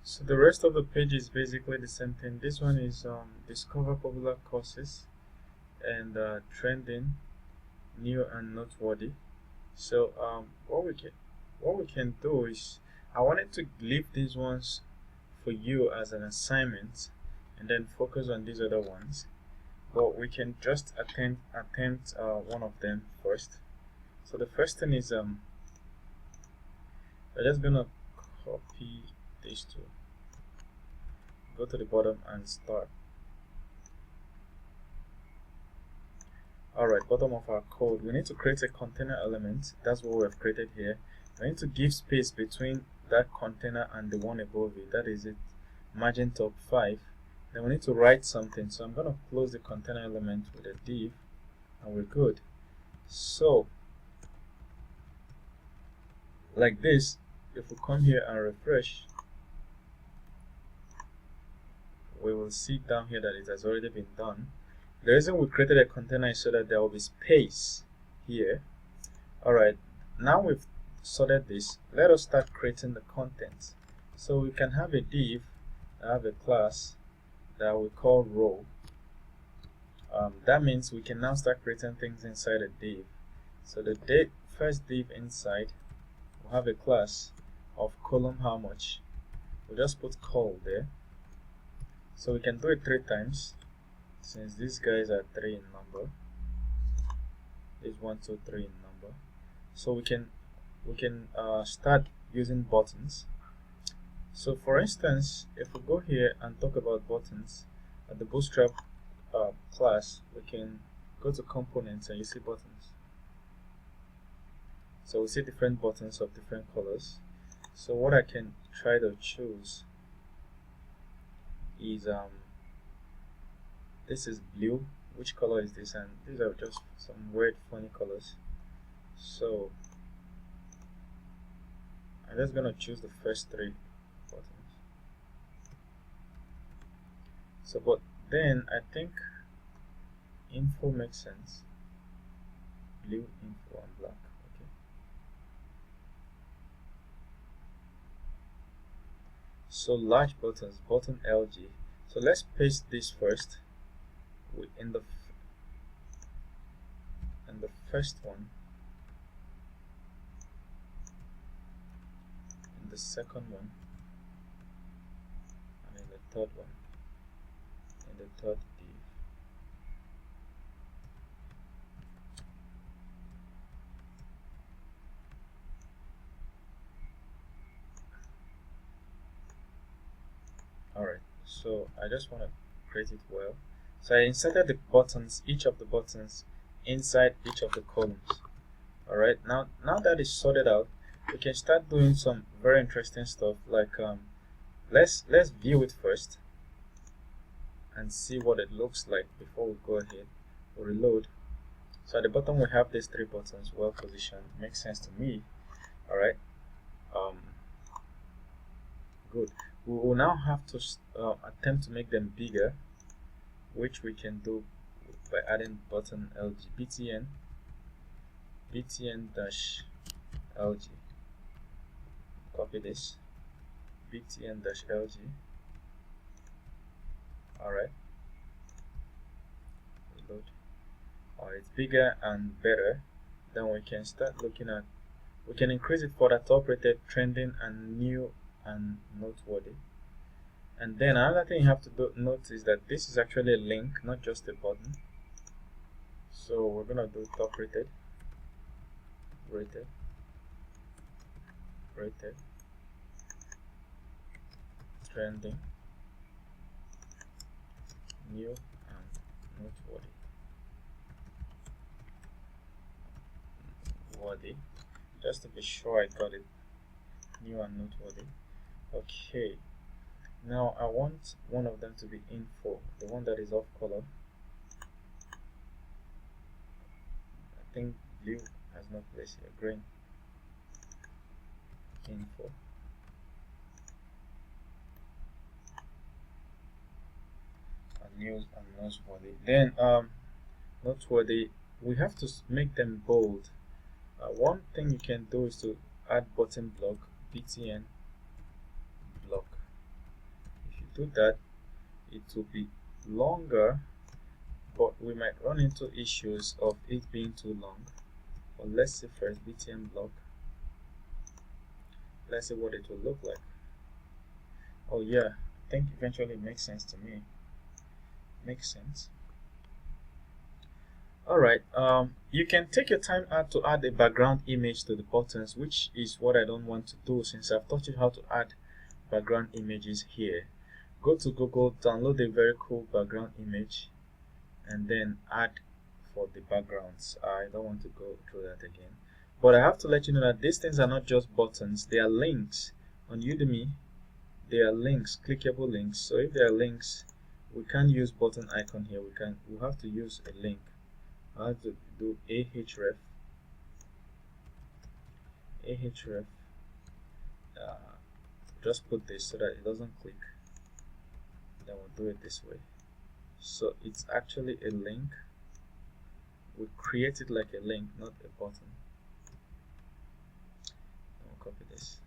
So the rest of the page is basically the same thing. This one is discover popular courses and trending, new and noteworthy. So what we can do is, I wanted to leave these ones for you as an assignment and then focus on these other ones, but we can just attempt one of them first. So the first thing is we're just gonna copy these two, go to the bottom and start. Alright, bottom of our code, we need to create a container element. That's what we have created here. We need to give space between that container and the one above it. That is it, margin top 5. Then we need to write something. So I'm going to close the container element with a div, and we're good. So like this, if we come here and refresh, we will see down here that it has already been done. The reason we created a container is so that there will be space here. Alright, now we've sorted this, let us start creating the content. So we can have a div, have a class that we call row. That means we can now start creating things inside a div. So the first div inside, we'll have a class of column how much. We'll just put col there. So we can do it 3 times. Since these guys are 3 in number, is 1, 2, 3 in number, so we can start using buttons. So for instance, if we go here and talk about buttons at the Bootstrap class, we can go to components and you see buttons. So we see different buttons of different colors. So what I can try to choose is this is blue. Which color is this? And these are just some weird funny colors. So I'm just gonna choose the first 3 buttons. So but then I think info makes sense. Blue, info, and black. Okay. So large buttons, button LG. So let's paste this first. In the first one, in the second one, and in the third one, in the third div. Alright, so I just want to create it well. So I inserted the buttons, each of the buttons, inside each of the columns. Alright, now that is sorted out, we can start doing some very interesting stuff. Like let's view it first and see what it looks like before we go ahead. We'll reload. So at the bottom we have these 3 buttons, well positioned. Makes sense to me. Alright. Good. We will now have to attempt to make them bigger, which we can do by adding button LG, btn-lg. Copy this, btn-lg. Alright, reload. It's bigger and better. Then we can start looking at, we can increase it for that top-rated, trending, and new and noteworthy. And then another thing you have to note is that this is actually a link, not just a button. So we're gonna do top rated, trending, new and noteworthy. Just to be sure I got it, new and noteworthy. Okay. Now I want one of them to be info, the one that is off color. I think blue has no place here. Green, info. And news and noteworthy. Then noteworthy, we have to make them bold. One thing you can do is to add button block, btn block. do that, it will be longer, but we might run into issues of it being too long. But let's see first, btn block. Let's see what it will look like. Oh yeah, I think eventually it makes sense to me. Makes sense. Alright, you can take your time out to add a background image to the buttons, which is what I don't want to do since I've taught you how to add background images here. Go to Google, download a very cool background image, and then add for the backgrounds. I don't want to go through that again. But I have to let you know that these things are not just buttons, they are links. On Udemy, they are links, clickable links. So if there are links, we can't use button icon here. We have to use a link. I have to do ahref, just put this so that it doesn't click. Then we'll do it this way. So it's actually a link. We create it like a link, not a button. I'll copy this.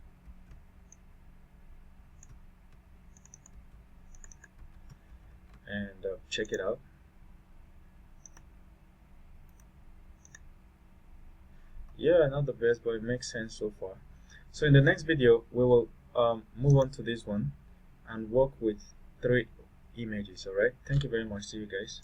And check it out. Yeah, not the best, but it makes sense so far. So in the next video, we will move on to this one and work with 3 images. All right, thank you very much. See you guys.